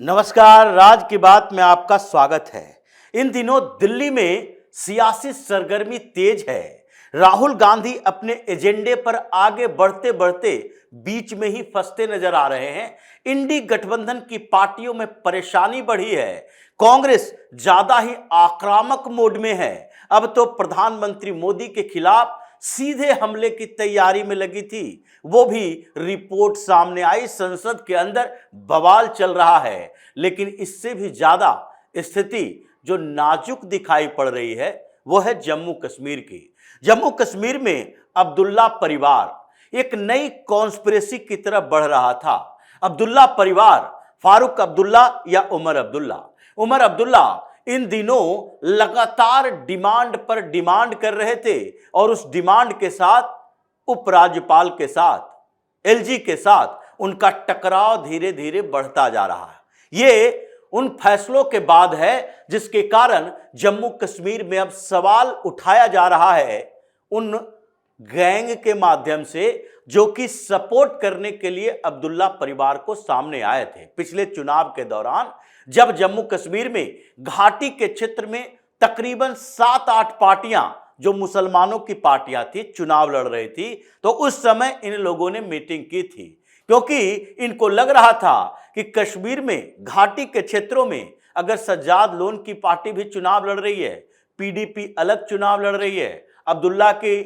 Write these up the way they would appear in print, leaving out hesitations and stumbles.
नमस्कार, राज की बात में आपका स्वागत है। इन दिनों दिल्ली में सियासी सरगर्मी तेज है। राहुल गांधी अपने एजेंडे पर आगे बढ़ते बढ़ते बीच में ही फंसते नजर आ रहे हैं। इंडी गठबंधन की पार्टियों में परेशानी बढ़ी है। कांग्रेस ज्यादा ही आक्रामक मोड में है। अब तो प्रधानमंत्री मोदी के खिलाफ सीधे हमले की तैयारी में लगी थी। वो भी रिपोर्ट सामने आई, संसद के अंदर बवाल चल रहा है। लेकिन इससे भी ज्यादा स्थिति जो नाजुक दिखाई पड़ रही है वो है जम्मू कश्मीर की। जम्मू कश्मीर में अब्दुल्ला परिवार एक नई कॉन्स्पिरेसी की तरफ बढ़ रहा था। अब्दुल्ला परिवार, फारूक अब्दुल्ला या उमर अब्दुल्ला इन दिनों लगातार डिमांड पर डिमांड कर रहे थे और उस डिमांड के साथ उपराज्यपाल के साथ, एलजी के साथ उनका टकराव धीरे धीरे बढ़ता जा रहा है। ये उन फैसलों के बाद है जिसके कारण जम्मू कश्मीर में अब सवाल उठाया जा रहा है उन गैंग के माध्यम से जो कि सपोर्ट करने के लिए अब्दुल्ला परिवार को सामने आए थे। पिछले चुनाव के दौरान जब जम्मू कश्मीर में घाटी के क्षेत्र में तकरीबन 7-8 पार्टियां जो मुसलमानों की पार्टियां थी चुनाव लड़ रही थी, तो उस समय इन लोगों ने मीटिंग की थी क्योंकि इनको लग रहा था कि कश्मीर में घाटी के क्षेत्रों में अगर सज्जाद लोन की पार्टी भी चुनाव लड़ रही है, पीडीपी अलग चुनाव लड़ रही है, अब्दुल्ला की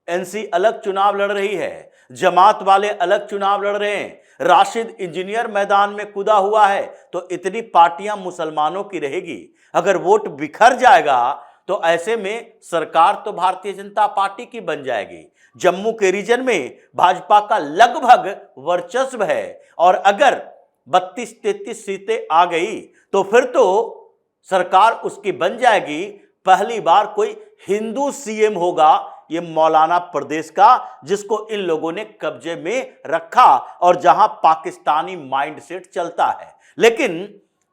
एनसी अलग चुनाव लड़ रही है, जमात वाले अलग चुनाव लड़ रहे हैं, राशिद इंजीनियर मैदान में कूदा हुआ है, तो इतनी पार्टियां मुसलमानों की रहेगी। अगर वोट बिखर जाएगा तो ऐसे में सरकार तो भारतीय जनता पार्टी की बन जाएगी। जम्मू के रीजन में भाजपा का लगभग वर्चस्व है और अगर 32-33 सीटें आ गई तो फिर तो सरकार उसकी बन जाएगी। पहली बार कोई हिंदू सीएम होगा ये मौलाना प्रदेश का, जिसको इन लोगों ने कब्जे में रखा और जहां पाकिस्तानी माइंडसेट चलता है। लेकिन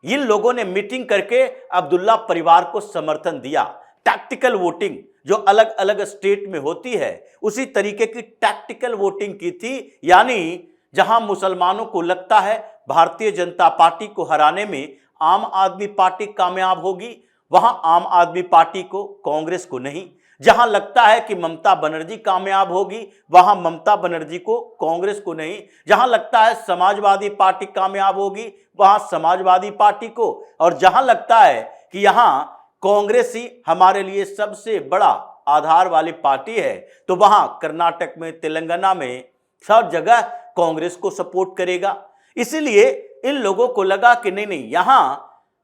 इन लोगों ने मीटिंग करके अब्दुल्ला परिवार को समर्थन दिया। टैक्टिकल वोटिंग जो अलग अलग स्टेट में होती है उसी तरीके की टैक्टिकल वोटिंग की थी, यानी जहां मुसलमानों को लगता है भारतीय जनता पार्टी को हराने में आम आदमी पार्टी कामयाब होगी, वहां आम आदमी पार्टी को, कांग्रेस को नहीं। जहां लगता है कि ममता बनर्जी कामयाब होगी वहां ममता बनर्जी को, कांग्रेस को नहीं। जहां लगता है समाजवादी पार्टी कामयाब होगी वहां समाजवादी पार्टी को, और जहां लगता है कि यहां कांग्रेस ही हमारे लिए सबसे बड़ा आधार वाली पार्टी है तो वहां कर्नाटक में, तेलंगाना में सब जगह कांग्रेस को सपोर्ट करेगा। इसीलिए इन लोगों को लगा कि नहीं, यहां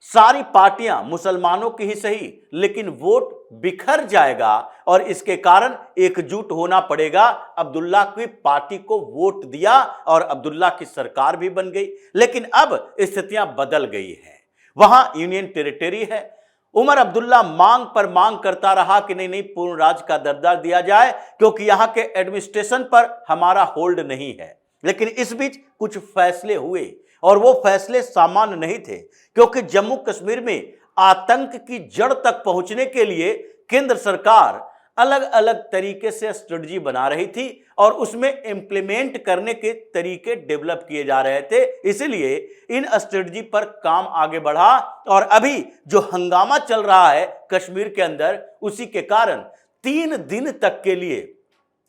सारी पार्टियां मुसलमानों की ही सही लेकिन वोट बिखर जाएगा और इसके कारण एकजुट होना पड़ेगा। अब्दुल्ला की पार्टी को वोट दिया और अब्दुल्ला की सरकार भी बन गई। लेकिन अब स्थितियां बदल गई है, वहां यूनियन टेरिटरी है। उमर अब्दुल्ला मांग पर मांग करता रहा कि नहीं, पूर्ण राज्य का दर्जा दिया जाए क्योंकि यहां के एडमिनिस्ट्रेशन पर हमारा होल्ड नहीं है। लेकिन इस बीच कुछ फैसले हुए और वो फैसले सामान्य नहीं थे क्योंकि जम्मू कश्मीर में आतंक की जड़ तक पहुंचने के लिए केंद्र सरकार अलग अलग तरीके से स्ट्रेटजी बना रही थी और उसमें इंप्लीमेंट करने के तरीके डेवलप किए जा रहे थे। इसलिए इन स्ट्रेटजी पर काम आगे बढ़ा और अभी जो हंगामा चल रहा है कश्मीर के अंदर, उसी के कारण 3 दिन तक के लिए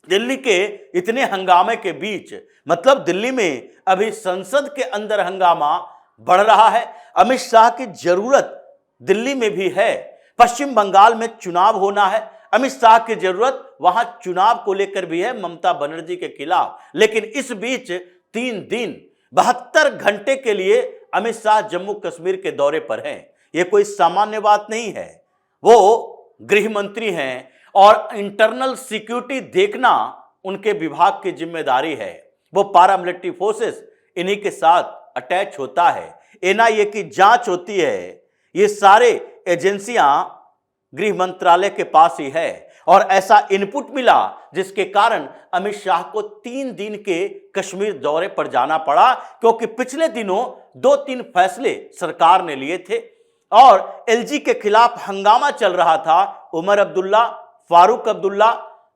दिल्ली के इतने हंगामे के बीच, मतलब दिल्ली में अभी संसद के अंदर हंगामा बढ़ रहा है। अमित शाह की जरूरत दिल्ली में भी है, पश्चिम बंगाल में चुनाव होना है, अमित शाह की जरूरत वहां चुनाव को लेकर भी है ममता बनर्जी के खिलाफ। लेकिन इस बीच 3 दिन 72 घंटे के लिए अमित शाह जम्मू कश्मीर के दौरे पर हैं। यह कोई सामान्य बात नहीं है। वो गृह मंत्री हैं और इंटरनल सिक्योरिटी देखना उनके विभाग की जिम्मेदारी है। वो पारामिलिट्री फोर्सेस इन्हीं के साथ अटैच होता है, एनआईए की जांच होती है, ये सारे एजेंसियां गृह मंत्रालय के पास ही है। और ऐसा इनपुट मिला जिसके कारण अमित शाह को 3 दिन के कश्मीर दौरे पर जाना पड़ा क्योंकि पिछले दिनों 2-3 फैसले सरकार ने लिए थे और एलजी के खिलाफ हंगामा चल रहा था। उमर अब्दुल्ला, फारूक अब्दुल्ला,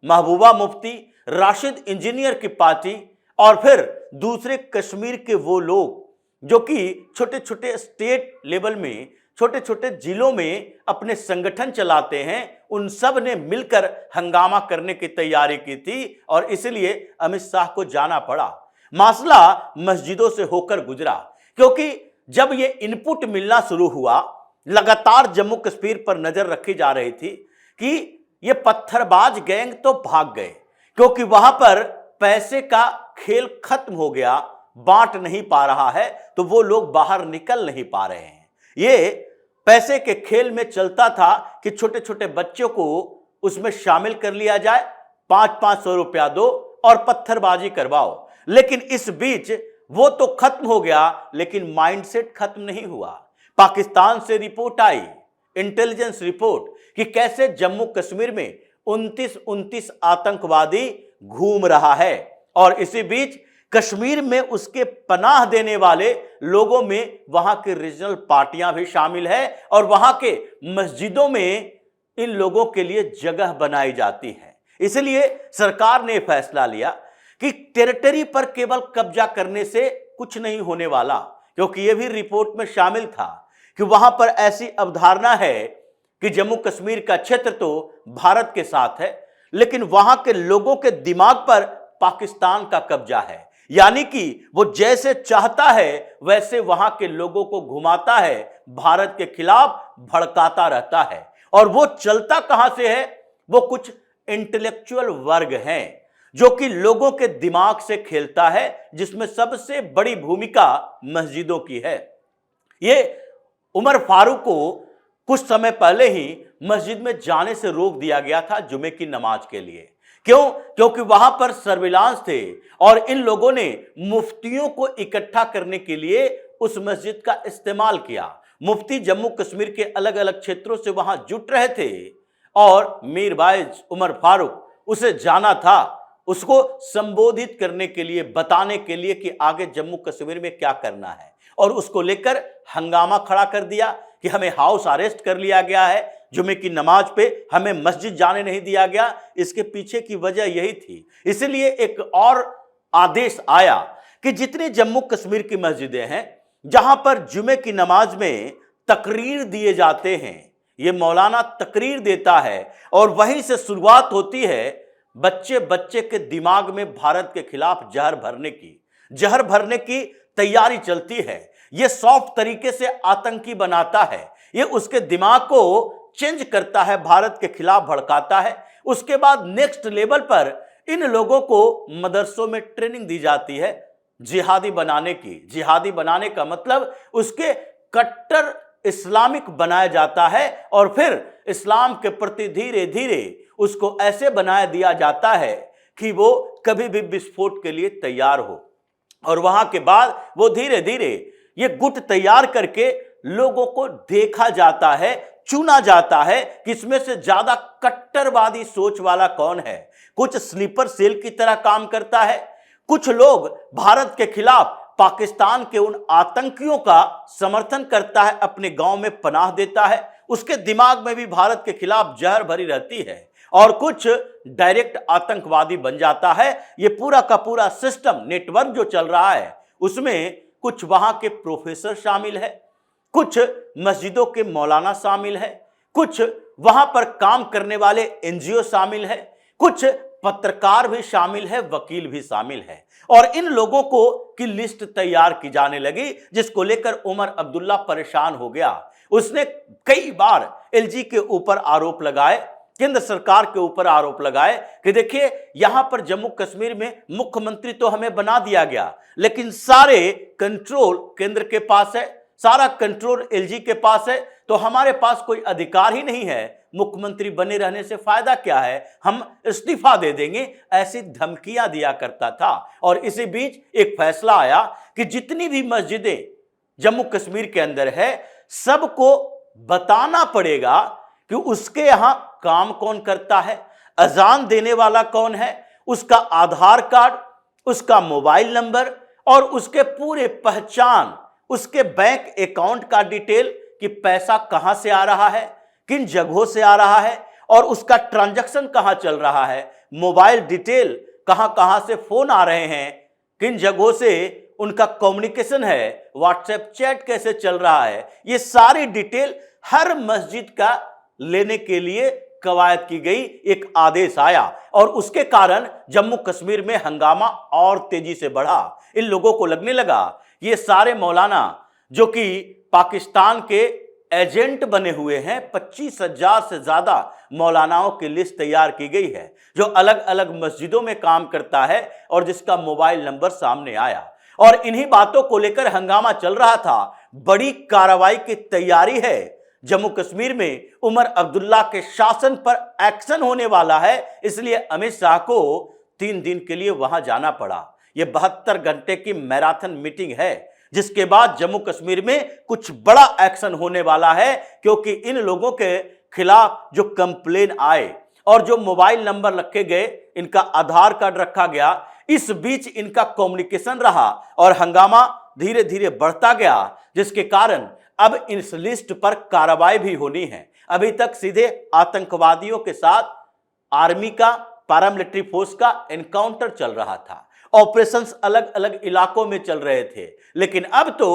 महबूबा मुफ्ती, राशिद इंजीनियर की पार्टी और फिर दूसरे कश्मीर के वो लोग जो कि छोटे छोटे स्टेट लेवल में, छोटे छोटे जिलों में अपने संगठन चलाते हैं, उन सब ने मिलकर हंगामा करने की तैयारी की थी और इसलिए अमित शाह को जाना पड़ा। मामला मस्जिदों से होकर गुजरा, क्योंकि जब ये इनपुट मिलना शुरू हुआ, लगातार जम्मू कश्मीर पर नजर रखी जा रही थी कि ये पत्थरबाज गैंग तो भाग गए, क्योंकि वहां पर पैसे का खेल खत्म हो गया, बांट नहीं पा रहा है, तो वो लोग बाहर निकल नहीं पा रहे हैं। ये पैसे के खेल में चलता था कि छोटे छोटे बच्चों को उसमें शामिल कर लिया जाए, 500-500 रुपया दो और पत्थरबाजी करवाओ। लेकिन इस बीच वो तो खत्म हो गया, लेकिन माइंडसेट खत्म नहीं हुआ। पाकिस्तान से रिपोर्ट आई, इंटेलिजेंस रिपोर्ट, कि कैसे जम्मू कश्मीर में 29 आतंकवादी घूम रहा है और इसी बीच कश्मीर में उसके पनाह देने वाले लोगों में वहां के रीजनल पार्टियां भी शामिल है और वहां के मस्जिदों में इन लोगों के लिए जगह बनाई जाती है। इसलिए सरकार ने फैसला लिया कि टेरिटरी पर केवल कब्जा करने से कुछ नहीं होने वाला, क्योंकि यह भी रिपोर्ट में शामिल था कि वहां पर ऐसी अवधारणा है कि जम्मू कश्मीर का क्षेत्र तो भारत के साथ है, लेकिन वहां के लोगों के दिमाग पर पाकिस्तान का कब्जा है। यानी कि वो जैसे चाहता है वैसे वहां के लोगों को घुमाता है, भारत के खिलाफ भड़काता रहता है। और वो चलता कहां से है? वो कुछ इंटेलेक्चुअल वर्ग हैं जो कि लोगों के दिमाग से खेलता है, जिसमें सबसे बड़ी भूमिका मस्जिदों की है। ये उमर फारूक को कुछ समय पहले ही मस्जिद में जाने से रोक दिया गया था जुमे की नमाज के लिए। क्यों? क्योंकि वहां पर सर्विलांस थे और इन लोगों ने मुफ्तियों को इकट्ठा करने के लिए उस मस्जिद का इस्तेमाल किया। मुफ्ती जम्मू कश्मीर के अलग अलग क्षेत्रों से वहां जुट रहे थे और मीर बाइज उमर फारूक उसे जाना था, उसको संबोधित करने के लिए, बताने के लिए कि आगे जम्मू कश्मीर में क्या करना है। और उसको लेकर हंगामा खड़ा कर दिया कि हमें हाउस अरेस्ट कर लिया गया है, जुमे की नमाज पे हमें मस्जिद जाने नहीं दिया गया। इसके पीछे की वजह यही थी। इसलिए एक और आदेश आया कि जितनी जम्मू कश्मीर की मस्जिदें हैं जहां पर जुमे की नमाज में तकरीर दिए जाते हैं, ये मौलाना तकरीर देता है और वहीं से शुरुआत होती है बच्चे बच्चे के दिमाग में भारत के खिलाफ जहर भरने की तैयारी चलती है। ये सॉफ्ट तरीके से आतंकी बनाता है, ये उसके दिमाग को चेंज करता है, भारत के खिलाफ भड़काता है। उसके बाद नेक्स्ट लेवल पर इन लोगों को मदरसों में ट्रेनिंग दी जाती है जिहादी बनाने की। जिहादी बनाने का मतलब उसके कट्टर इस्लामिक बनाया जाता है और फिर इस्लाम के प्रति धीरे धीरे उसको ऐसे बनाया दिया जाता है कि वो कभी भी विस्फोट के लिए तैयार हो। और वहां के बाद वो धीरे धीरे ये गुट तैयार करके लोगों को देखा जाता है, चुना जाता है कि इसमें से ज्यादा कट्टरवादी सोच वाला कौन है। कुछ स्लीपर सेल की तरह काम करता है, कुछ लोग भारत के खिलाफ पाकिस्तान के उन आतंकियों का समर्थन करता है, अपने गांव में पनाह देता है, उसके दिमाग में भी भारत के खिलाफ जहर भरी रहती है, और कुछ डायरेक्ट आतंकवादी बन जाता है। ये पूरा का पूरा सिस्टम, नेटवर्क जो चल रहा है, उसमें कुछ वहां के प्रोफेसर शामिल है, कुछ मस्जिदों के मौलाना शामिल है, कुछ वहां पर काम करने वाले एनजीओ शामिल है, कुछ पत्रकार भी शामिल है, वकील भी शामिल है। और इन लोगों को की लिस्ट तैयार की जाने लगी, जिसको लेकर उमर अब्दुल्ला परेशान हो गया। उसने कई बार एलजी के ऊपर आरोप लगाए, केंद्र सरकार के ऊपर आरोप लगाए कि देखिए यहां पर जम्मू कश्मीर में मुख्यमंत्री तो हमें बना दिया गया, लेकिन सारे कंट्रोल केंद्र के पास है, सारा कंट्रोल एलजी के पास है, तो हमारे पास कोई अधिकार ही नहीं है, मुख्यमंत्री बने रहने से फायदा क्या है, हम इस्तीफा दे देंगे, ऐसी धमकियां दिया करता था। और इसी बीच एक फैसला आया कि जितनी भी मस्जिदें जम्मू कश्मीर के अंदर है, सबको बताना पड़ेगा कि उसके यहां काम कौन करता है, अजान देने वाला कौन है, उसका आधार कार्ड, उसका मोबाइल नंबर और उसके पूरे पहचान, उसके बैंक अकाउंट का डिटेल कि पैसा कहां से आ रहा है, किन जगहों से आ रहा है और उसका ट्रांजैक्शन कहां चल रहा है, मोबाइल डिटेल, कहां कहां से फोन आ रहे हैं, किन जगहों से उनका कम्युनिकेशन है, व्हाट्सएप चैट कैसे चल रहा है, ये सारी डिटेल हर मस्जिद का लेने के लिए कवायद की गई। एक आदेश आया और उसके कारण जम्मू कश्मीर में हंगामा और तेजी से बढ़ा। इन लोगों को लगने लगा ये सारे मौलाना जो कि पाकिस्तान के एजेंट बने हुए हैं, 25,000 से ज्यादा मौलानाओं की लिस्ट तैयार की गई है जो अलग अलग मस्जिदों में काम करता है और जिसका मोबाइल नंबर सामने आया और इन्हीं बातों को लेकर हंगामा चल रहा था। बड़ी कार्रवाई की तैयारी है। जम्मू कश्मीर में उमर अब्दुल्ला के शासन पर एक्शन होने वाला है, इसलिए अमित शाह को 3 दिन के लिए वहां जाना पड़ा। यह 72 घंटे की मैराथन मीटिंग है जिसके बाद जम्मू कश्मीर में कुछ बड़ा एक्शन होने वाला है, क्योंकि इन लोगों के खिलाफ जो कंप्लेन आए और जो मोबाइल नंबर रखे गए, इनका आधार कार्ड रखा गया, इस बीच इनका कम्युनिकेशन रहा और हंगामा धीरे धीरे बढ़ता गया, जिसके कारण अब इस लिस्ट पर कार्रवाई भी होनी है। अभी तक सीधे आतंकवादियों के साथ आर्मी का, पैरामिलिट्री फोर्स का एनकाउंटर चल रहा था, ऑपरेशंस अलग अलग इलाकों में चल रहे थे, लेकिन अब तो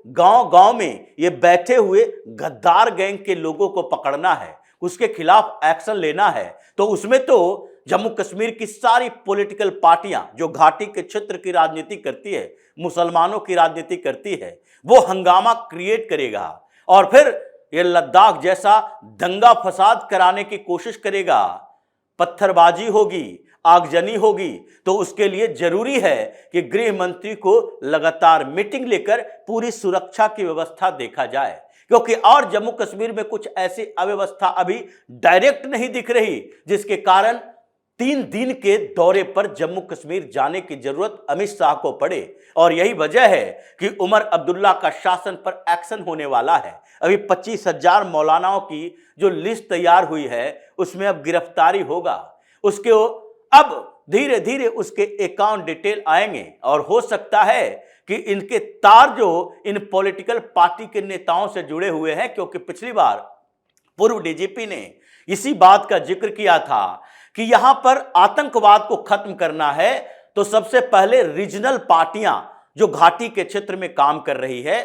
गांव गांव में ये बैठे हुए गद्दार गैंग के लोगों को पकड़ना है, उसके खिलाफ एक्शन लेना है। तो उसमें तो जम्मू कश्मीर की सारी पॉलिटिकल पार्टियां जो घाटी के क्षेत्र की राजनीति करती है, मुसलमानों की राजनीति करती है, वो हंगामा क्रिएट करेगा और फिर ये लद्दाख जैसा दंगा फसाद कराने की कोशिश करेगा। पत्थरबाजी होगी, आगजनी होगी, तो उसके लिए जरूरी है कि गृह मंत्री को लगातार मीटिंग लेकर पूरी सुरक्षा की व्यवस्था देखा जाए, क्योंकि और जम्मू कश्मीर में कुछ ऐसी अव्यवस्था अभी डायरेक्ट नहीं दिख रही जिसके कारण 3 दिन के दौरे पर जम्मू कश्मीर जाने की जरूरत अमित शाह को पड़े। और यही वजह है कि उमर अब्दुल्ला का शासन पर एक्शन होने वाला है। अभी 25,000 मौलानाओं की जो लिस्ट तैयार हुई है उसमें अब गिरफ्तारी होगा, उसके अब धीरे धीरे उसके अकाउंट डिटेल आएंगे और हो सकता है कि इनके तार जो इन पॉलिटिकल पार्टी के नेताओं से जुड़े हुए हैं, क्योंकि पिछली बार पूर्व डीजीपी ने इसी बात का जिक्र किया था कि यहां पर आतंकवाद को खत्म करना है तो सबसे पहले रीजनल पार्टियां जो घाटी के क्षेत्र में काम कर रही है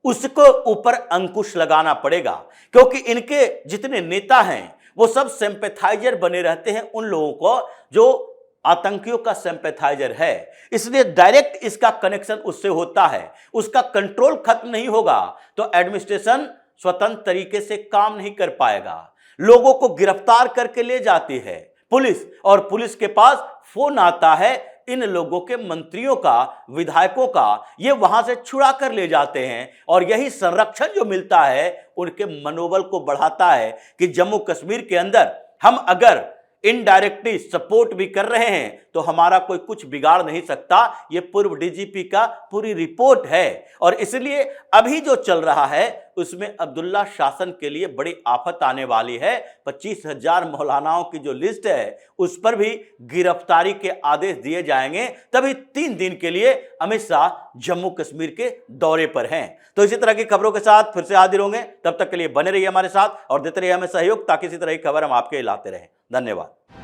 उसको ऊपर अंकुश लगाना पड़ेगा, क्योंकि इनके जितने नेता हैं वो सब सिंपैथाइजर बने रहते हैं उन लोगों को जो आतंकियों का सिंपैथाइजर है, इसलिए डायरेक्ट इसका कनेक्शन उससे होता है। उसका कंट्रोल खत्म नहीं होगा तो एडमिनिस्ट्रेशन स्वतंत्र तरीके से काम नहीं कर पाएगा। लोगों को गिरफ्तार करके ले जाती है पुलिस और पुलिस के पास फोन आता है इन लोगों के मंत्रियों का, विधायकों का, ये वहां से छुड़ा कर ले जाते हैं और यही संरक्षण जो मिलता है उनके मनोबल को बढ़ाता है कि जम्मू कश्मीर के अंदर हम अगर इनडायरेक्टली सपोर्ट भी कर रहे हैं तो हमारा कोई कुछ बिगाड़ नहीं सकता। ये पूर्व डीजीपी का पूरी रिपोर्ट है और इसलिए अभी जो चल रहा है उसमें अब्दुल्ला शासन के लिए बड़ी आफत आने वाली है। 25,000 मौलानाओं की जो लिस्ट है उस पर भी गिरफ्तारी के आदेश दिए जाएंगे। तभी 3 दिन के लिए अमित शाह जम्मू कश्मीर के दौरे पर हैं। तो इसी तरह की खबरों के साथ फिर से हाजिर होंगे, तब तक के लिए बने रहिए हमारे साथ और देते रहिए हमें सहयोग ताकि इसी तरह की खबर हम आपके लाते रहें। धन्यवाद।